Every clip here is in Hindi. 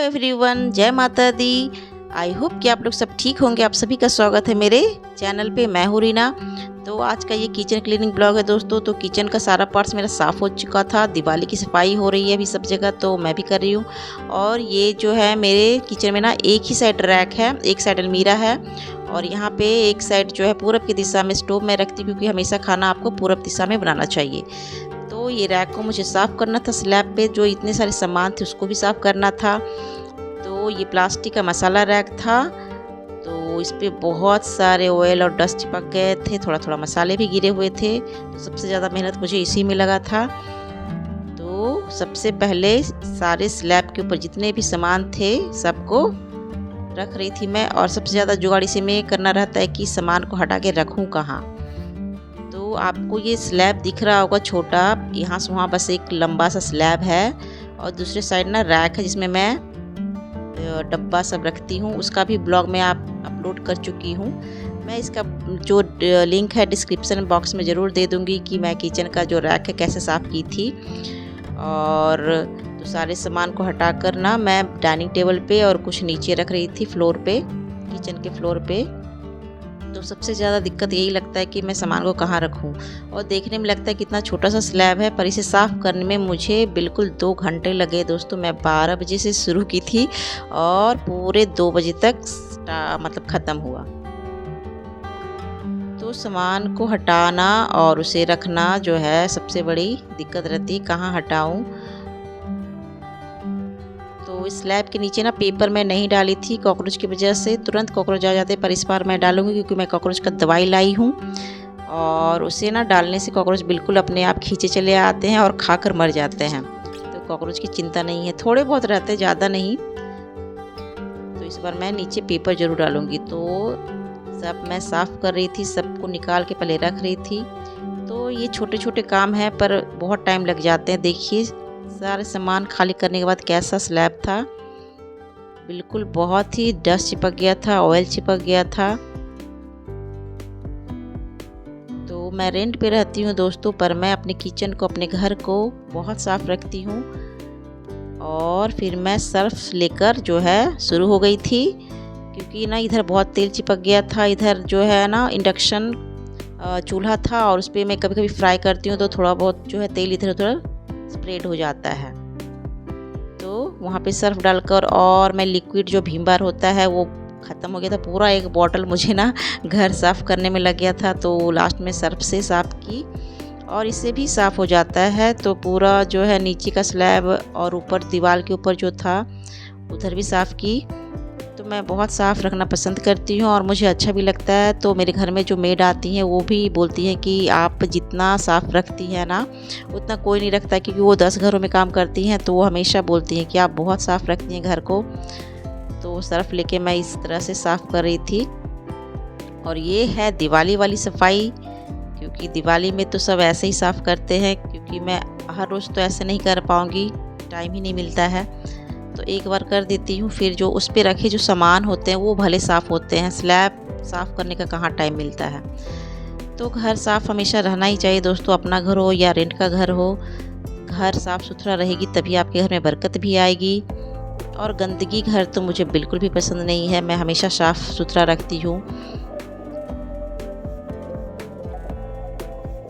हेलो एवरीवन, जय माता दी। आई होप कि आप लोग सब ठीक होंगे। आप सभी का स्वागत है मेरे चैनल पे। मैं हूँ रीना। तो आज का ये किचन क्लीनिंग ब्लॉग है दोस्तों। तो किचन का सारा पार्ट्स मेरा साफ़ हो चुका था। दिवाली की सफाई हो रही है अभी सब जगह, तो मैं भी कर रही हूँ। और ये जो है मेरे किचन में ना, एक ही साइड रैक है, एक साइड अलमीरा है और यहाँ पे एक साइड जो है पूरब की दिशा में स्टोव में रखती हूँ, क्योंकि हमेशा खाना आपको पूरब दिशा में बनाना चाहिए। तो ये रैक को मुझे साफ़ करना था। स्लैब पे जो इतने सारे सामान थे उसको भी साफ़ करना था। तो ये प्लास्टिक का मसाला रैक था, तो इस पे बहुत सारे ऑयल और डस्ट चिपक गए थे, थोड़ा थोड़ा मसाले भी गिरे हुए थे। तो सबसे ज़्यादा मेहनत मुझे इसी में लगा था। तो सबसे पहले सारे स्लैब के ऊपर जितने भी सामान थे सबको रख रही थी मैं। और सबसे ज़्यादा जुगाड़ इसी में करना रहता है कि सामान को हटा के रखूँ कहाँ। तो आपको ये स्लैब दिख रहा होगा छोटा, यहाँ से वहाँ बस एक लंबा सा स्लैब है और दूसरे साइड ना रैक है जिसमें मैं डब्बा सब रखती हूँ। उसका भी ब्लॉग में आप अपलोड कर चुकी हूँ। मैं इसका जो लिंक है डिस्क्रिप्शन बॉक्स में ज़रूर दे दूँगी कि मैं किचन का जो रैक है कैसे साफ़ की थी। और तो सारे सामान को हटाकर ना मैं डाइनिंग टेबल पे और कुछ नीचे रख रही थी फ्लोर पे, किचन के फ्लोर पे। तो सबसे ज़्यादा दिक्कत यही लगता है कि मैं सामान को कहाँ रखूँ। और देखने में लगता है कितना छोटा सा स्लैब है, पर इसे साफ़ करने में मुझे बिल्कुल 2 घंटे लगे दोस्तों। मैं 12 बजे से शुरू की थी और पूरे 2 बजे तक मतलब ख़त्म हुआ। तो सामान को हटाना और उसे रखना जो है सबसे बड़ी दिक्कत रहती है, कहाँ हटाऊँ। तो इस स्लैब के नीचे ना पेपर मैं नहीं डाली थी कॉकरोच की वजह से, तुरंत कॉकरोच आ जाते, पर इस बार मैं डालूंगी क्योंकि मैं कॉकरोच का दवाई लाई हूँ। और उसे ना डालने से कॉकरोच बिल्कुल अपने आप खींचे चले आते हैं और खाकर मर जाते हैं। तो कॉकरोच की चिंता नहीं है, थोड़े बहुत रहते हैं, ज़्यादा नहीं। तो इस बार मैं नीचे पेपर ज़रूर डालूँगी। तो सब मैं साफ़ कर रही थी, सबको निकाल के पहले रख रही थी। तो ये छोटे छोटे काम हैं पर बहुत टाइम लग जाते हैं। देखिए सारे सामान खाली करने के बाद कैसा स्लैब था, बिल्कुल बहुत ही डस्ट चिपक गया था, ऑयल चिपक गया था। तो मैं रेंट पे रहती हूँ दोस्तों, पर मैं अपने किचन को, अपने घर को बहुत साफ़ रखती हूँ। और फिर मैं सर्फ लेकर जो है शुरू हो गई थी, क्योंकि ना इधर बहुत तेल चिपक गया था। इधर जो है ना इंडक्शन चूल्हा था और उस पर मैं कभी कभी फ्राई करती हूँ, तो थोड़ा बहुत जो है तेल इधर उधर स्प्रेड हो जाता है। तो वहाँ पे सर्फ डालकर, और मैं लिक्विड जो भीम बार होता है वो ख़त्म हो गया था। पूरा एक बॉटल मुझे ना घर साफ़ करने में लग गया था, तो लास्ट में सर्फ से साफ़ की और इससे भी साफ़ हो जाता है। तो पूरा जो है नीचे का स्लैब और ऊपर दीवार के ऊपर जो था उधर भी साफ़ की। तो मैं बहुत साफ़ रखना पसंद करती हूँ और मुझे अच्छा भी लगता है। तो मेरे घर में जो मेड आती हैं वो भी बोलती हैं कि आप जितना साफ़ rखती हैं ना उतना कोई नहीं रखता, क्योंकि वो 10 घरों में काम करती हैं। तो वो हमेशा बोलती हैं कि आप बहुत साफ़ रखती हैं घर को। तो सर्फ लेके मैं इस तरह से साफ़ कर रही थी। और ये है दिवाली वाली सफाई, क्योंकि दिवाली में तो सब ऐसे ही साफ़ करते हैं, क्योंकि मैं हर रोज़ तो ऐसे नहीं कर पाऊँगी, टाइम ही नहीं मिलता है। तो एक बार कर देती हूँ, फिर जो उस पे रखे जो सामान होते हैं वो भले साफ़ होते हैं, स्लैब साफ़ करने का कहाँ टाइम मिलता है। तो घर साफ़ हमेशा रहना ही चाहिए दोस्तों, अपना घर हो या रेंट का घर हो। घर साफ़ सुथरा रहेगी तभी आपके घर में बरकत भी आएगी। और गंदगी घर तो मुझे बिल्कुल भी पसंद नहीं है, मैं हमेशा साफ़ सुथरा रखती हूँ।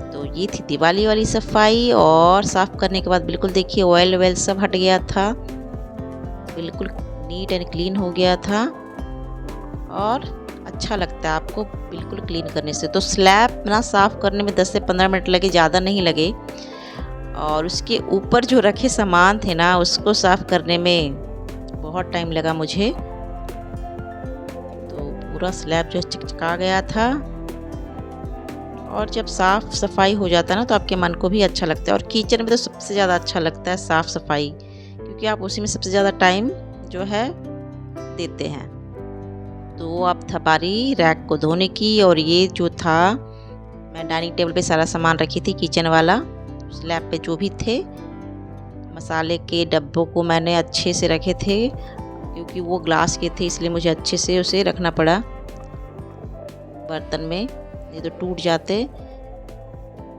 तो ये थी दिवाली वाली सफाई। और साफ़ करने के बाद बिल्कुल देखिए ऑयल वेल सब हट गया था, बिल्कुल नीट एंड क्लीन हो गया था। और अच्छा लगता है आपको बिल्कुल क्लीन करने से। तो स्लैब ना साफ़ करने में 10 से 15 मिनट लगे, ज़्यादा नहीं लगे। और उसके ऊपर जो रखे सामान थे ना उसको साफ़ करने में बहुत टाइम लगा मुझे। तो पूरा स्लैब जो चिकचिका गया था। और जब साफ़ सफाई हो जाता है ना तो आपके मन को भी अच्छा लगता है। और किचन में तो सबसे ज़्यादा अच्छा लगता है साफ़ सफाई, क्योंकि आप उसी में सबसे ज़्यादा टाइम जो है देते हैं। तो अब था बारी रैक को धोने की। और ये जो था, मैं डाइनिंग टेबल पे सारा सामान रखी थी किचन वाला, स्लैब पे जो भी थे मसाले के डब्बों को मैंने अच्छे से रखे थे, क्योंकि वो ग्लास के थे इसलिए मुझे अच्छे से उसे रखना पड़ा बर्तन में, नहीं तो टूट जाते।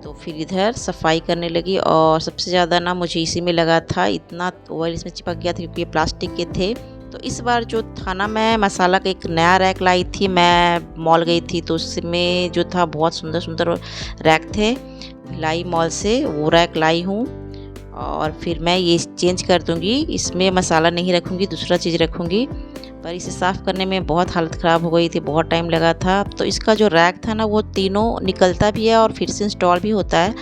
तो फिर इधर सफाई करने लगी और सबसे ज़्यादा ना मुझे इसी में लगा था, इतना ऑयल इसमें चिपक गया था क्योंकि ये प्लास्टिक के थे। तो इस बार जो था ना, मैं मसाला का एक नया रैक लाई थी, मैं मॉल गई थी तो उसमें जो था बहुत सुंदर सुंदर रैक थे, भिलाई मॉल से वो रैक लाई हूँ। और फिर मैं ये चेंज कर दूँगी, इसमें मसाला नहीं रखूँगी, दूसरा चीज़ रखूँगी। पर इसे साफ़ करने में बहुत हालत ख़राब हो गई थी, बहुत टाइम लगा था। तो इसका जो रैक था ना, वो तीनों निकलता भी है और फिर से इंस्टॉल भी होता है,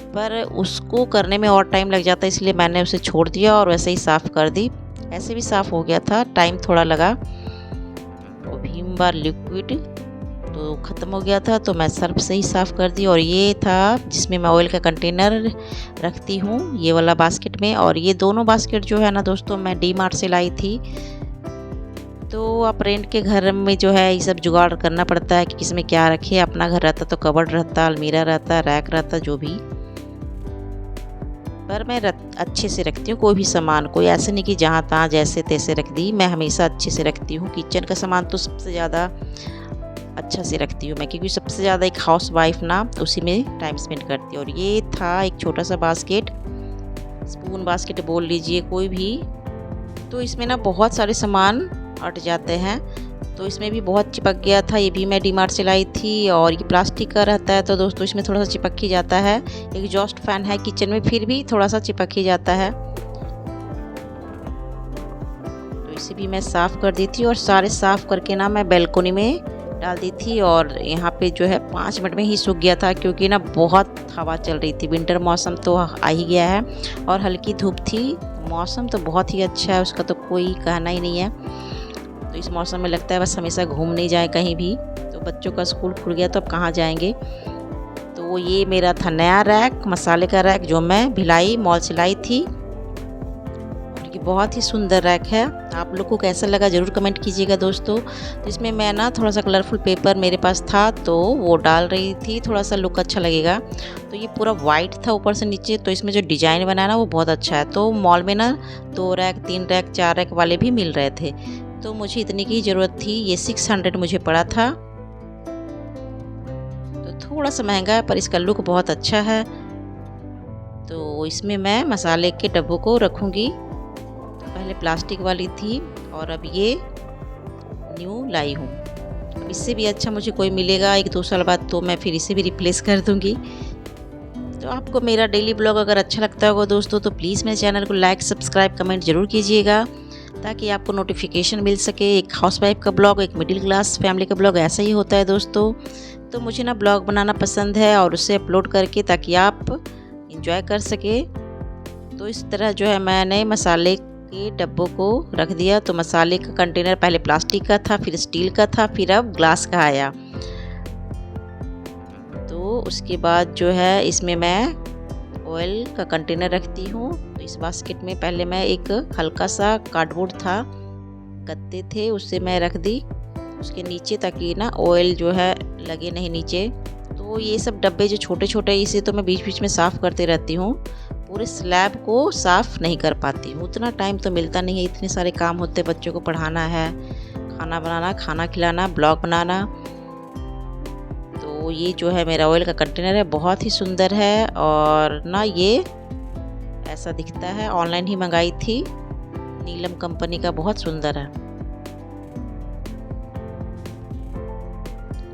पर उसको करने में और टाइम लग जाता है, इसलिए मैंने उसे छोड़ दिया और वैसे ही साफ़ कर दी। ऐसे भी साफ़ हो गया था, टाइम थोड़ा लगा। और भीम बार लिक्विड तो ख़त्म हो गया था, तो मैं सर्फ से ही साफ़ कर दी। और ये था जिसमें मैं ऑयल का कंटेनर रखती हूँ, ये वाला बास्केट में। और ये दोनों बास्केट जो है ना दोस्तों, मैं डी मार्ट से लाई थी। तो आप रेंट के घर में जो है ये सब जुगाड़ करना पड़ता है कि किसमें क्या रखे। अपना घर रहता तो कबर्ड रहता, अलमीरा रहता, रैक रहता, जो भी। पर मैं अच्छे से रखती हूँ कोई भी सामान, कोई ऐसे नहीं कि जहाँ तहाँ जैसे तैसे रख दी। मैं हमेशा अच्छे से रखती हूँ। किचन का सामान तो सबसे ज़्यादा अच्छा से रखती हूँ मैं, क्योंकि सबसे ज़्यादा एक हाउस वाइफ ना उसी में टाइम स्पेंड करती है। और ये था एक छोटा सा बास्केट, स्पून बास्केट बोल लीजिए कोई भी। तो इसमें ना बहुत सारे सामान अट जाते हैं, तो इसमें भी बहुत चिपक गया था। ये भी मैं डी मार्ट से लाई थी और ये प्लास्टिक का रहता है, तो दोस्तों इसमें थोड़ा सा चिपक ही जाता है। एग्जॉस्ट फैन है किचन में, फिर भी थोड़ा सा चिपक ही जाता है। तो इसे भी मैं साफ़ कर दी थी और सारे साफ़ करके ना मैं बैल्कोनी में डाल दी थी। और यहाँ पे जो है 5 मिनट में ही सूख गया था, क्योंकि ना बहुत हवा चल रही थी। विंटर मौसम तो आ ही गया है और हल्की धूप थी। मौसम तो बहुत ही अच्छा है, उसका तो कोई कहना ही नहीं है। तो इस मौसम में लगता है बस हमेशा घूम नहीं जाए कहीं भी। तो बच्चों का स्कूल खुल गया तो अब कहाँ जाएंगे। तो ये मेरा था नया रैक, मसाले का रैक, जो मैं भिलाई मॉल से लाई थी। और ये बहुत ही सुंदर रैक है। आप लोग को कैसा लगा ज़रूर कमेंट कीजिएगा दोस्तों। तो इसमें मैं ना थोड़ा सा कलरफुल पेपर मेरे पास था, तो वो डाल रही थी, थोड़ा सा लुक अच्छा लगेगा। तो ये पूरा वाइट था ऊपर से नीचे, तो इसमें जो डिज़ाइन बनाया ना वो बहुत अच्छा है। तो मॉल में ना 2 रैक, 3 रैक, 4 रैक वाले भी मिल रहे थे, तो मुझे इतनी की ज़रूरत थी। ये 600 मुझे पड़ा था, तो थोड़ा सा महंगा है पर इसका लुक बहुत अच्छा है। तो इसमें मैं मसाले के डब्बों को रखूँगी। तो पहले प्लास्टिक वाली थी और अब ये न्यू लाई हूँ। अब इससे भी अच्छा मुझे कोई मिलेगा 1-2 साल बाद, तो मैं फिर इसे भी रिप्लेस कर दूँगी। तो आपको मेरा डेली ब्लॉग अगर अच्छा लगता होगा दोस्तों, तो प्लीज़ मेरे चैनल को लाइक, सब्सक्राइब, कमेंट ज़रूर कीजिएगा, ताकि आपको नोटिफिकेशन मिल सके। एक हाउसवाइफ का ब्लॉग, एक मिडिल क्लास फैमिली का ब्लॉग ऐसा ही होता है दोस्तों। तो मुझे ना ब्लॉग बनाना पसंद है और उसे अपलोड करके, ताकि आप इंजॉय कर सके। तो इस तरह जो है मैंने मसाले के डब्बों को रख दिया। तो मसाले का कंटेनर पहले प्लास्टिक का था, फिर स्टील का था, फिर अब ग्लास का आया। तो उसके बाद जो है इसमें मैं ऑयल का कंटेनर रखती हूँ। तो इस बास्केट में पहले मैं एक हल्का सा कार्डबोर्ड था, गत्ते थे, उससे मैं रख दी उसके नीचे, ताकि ना ऑयल जो है लगे नहीं नीचे। तो ये सब डब्बे जो छोटे छोटे, इसे तो मैं बीच बीच में साफ़ करते रहती हूँ। पूरे स्लैब को साफ़ नहीं कर पाती हूँ, उतना टाइम तो मिलता नहीं है, इतने सारे काम होते हैं। बच्चों को पढ़ाना है, खाना बनाना, खाना खिलाना, ब्लॉग बनाना। तो ये जो है मेरा ऑयल का कंटेनर है, बहुत ही सुंदर है। और ना ये ऐसा दिखता है, ऑनलाइन ही मंगाई थी, नीलम कंपनी का, बहुत सुंदर है।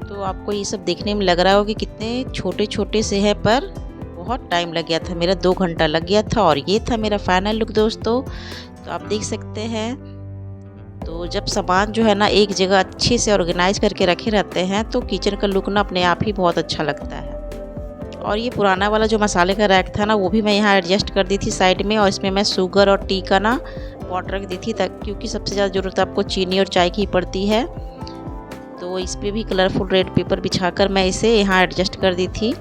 तो आपको ये सब देखने में लग रहा होगा कि कितने छोटे छोटे से है, पर बहुत टाइम लग गया था, मेरा 2 घंटा लग गया था। और ये था मेरा फाइनल लुक दोस्तों। तो आप देख सकते हैं। तो जब सामान जो है ना एक जगह अच्छे से ऑर्गेनाइज करके रखे रहते हैं, तो किचन का लुक ना अपने आप ही बहुत अच्छा लगता है। और ये पुराना वाला जो मसाले का रैक था ना, वो भी मैं यहाँ एडजस्ट कर दी थी साइड में। और इसमें मैं शुगर और टी का ना पॉट रख दी थी, क्योंकि सबसे ज़्यादा ज़रूरत आपको चीनी और चाय की पड़ती है। तो इस पर भी कलरफुल रेड पेपर बिछाकर मैं इसे यहाँ एडजस्ट कर दी थी।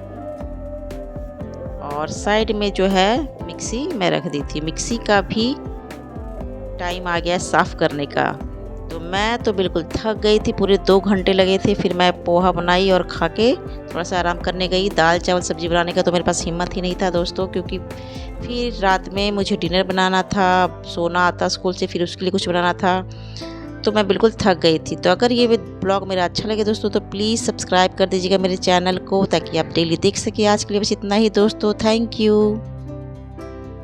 और साइड में जो है मिक्सी मैं रख दी थी। मिक्सी का भी टाइम आ गया साफ़ करने का। तो मैं तो बिल्कुल थक गई थी, पूरे 2 घंटे लगे थे। फिर मैं पोहा बनाई और खा के थोड़ा सा आराम करने गई। दाल चावल सब्ज़ी बनाने का तो मेरे पास हिम्मत ही नहीं था दोस्तों, क्योंकि फिर रात में मुझे डिनर बनाना था, सोना आता स्कूल से, फिर उसके लिए कुछ बनाना था। दोस्तों मैं बिल्कुल थक गई थी। तो अगर ये ब्लॉग मेरा अच्छा लगे दोस्तों तो प्लीज़ सब्सक्राइब कर दीजिएगा मेरे चैनल को, ताकि आप डेली देख सकें। आज के लिए बस इतना ही दोस्तों, थैंक यू।